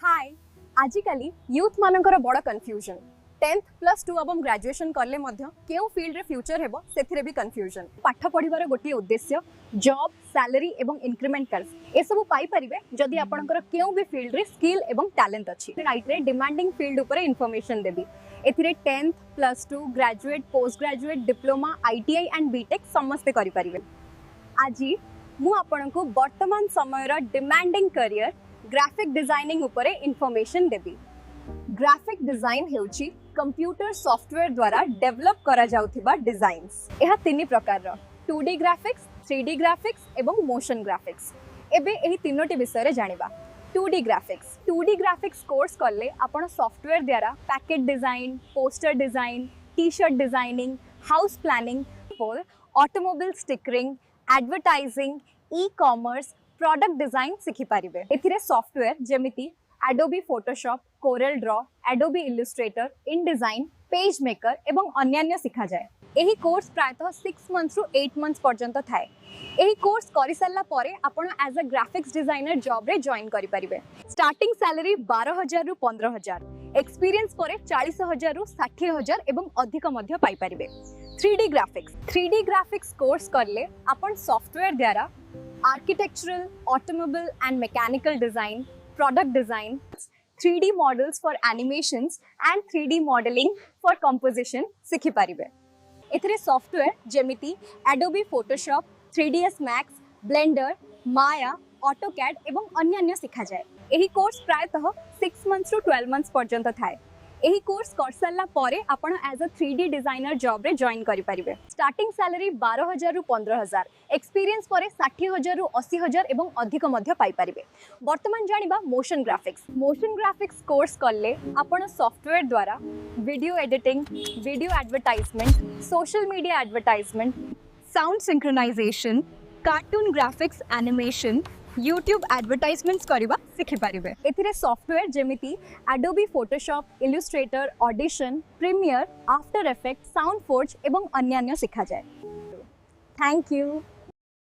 हाय आजिकली youth मानकर बड़ confusion 10th plus 2 एवं ग्रेजुएशन करले मध्य केउ फील्ड रे फ्यूचर हेबो सेथिरे भी कन्फ्यूजन पाठ पढिबार गोटी उद्देश्य जॉब सैलरी एवं इंक्रीमेंटल्स ए सब पाई परिबे जदि आपनकर केउ भी फील्ड रे स्किल एवं टैलेंट अछि राइट रे डिमांडिंग फील्ड ऊपर इन्फॉर्मेशन देबी एथिरे 10th plus 2 graduate post graduate diploma ITI and BTech समस्त करि परिबे आजि मु आपनको वर्तमान समय रा डिमांडिंग करियर ग्राफिक डिजाइनिंग उपरे इन्फॉर्मेशन देबी ग्राफिक डिजाइन हेउची कंप्यूटर सॉफ्टवेयर द्वारा डेवलप करा जाउथिबा डिजाइन्स एहा तीन प्रकार रो 2D ग्राफिक्स 3D ग्राफिक्स एवं मोशन ग्राफिक्स एबे एही तीनोटी विषय रे जानिबा 2D ग्राफिक्स कोर्स करले आपण सॉफ्टवेयर द्वारा packet design poster design T-shirt designing house planning for automobile stickering advertising e-commerce product design सिखि पारिबे एथिरे सॉफ्टवेयर जेमिति Adobe Photoshop, Corel Draw, Adobe Illustrator, InDesign, PageMaker एवं अन्यान्य सिखा जाए एही कोर्स प्रायतः 6 मंथ्स रु 8 मंथ्स पर्यंत थाए एही कोर्स करि सल्ला परे आपण as a graphics designer job रे जॉइन करि परिबे स्टार्टिंग सैलरी 12000 रु 15000 एक्सपीरियंस परे 40000 रु 60000 एवं अधिक मध्य पाई परिबे 3D ग्राफिक्स कोर्स करले आपण सॉफ्टवेयर द्वारा architectural automobile and mechanical design product design 3D models for animations and 3D modeling for composition सिखि पारिबे एथिरे सॉफ्टवेयर जेमिति Adobe Photoshop 3ds Max Blender Maya AutoCAD एवं अन्यान्य सिखा जाए एही कोर्स प्रायतः 6 मंथ्स रु 12 मंथ्स पर्यंत थाए एही कोर्स कर सल्ला परे आपण as a 3D designer job रे जॉइन करि परिबे स्टार्टिंग सैलरी 12000 रु 15000 एक्सपीरियंस परे 60000 रु 80000 एवं अधिक मध्य पाई परिबे वर्तमान जानिबा मोशन ग्राफिक्स कोर्स करले आपण सॉफ्टवेयर द्वारा video editing video advertisement social media advertisement sound synchronisation cartoon graphics animation YouTube advertisements करिबा सिखि पारिबे एथिरे सॉफ्टवेयर जेमिति Adobe Photoshop Illustrator Audition Premiere After Effects Soundforge एवं अन्यान्य सिखा जाए थैंक यू।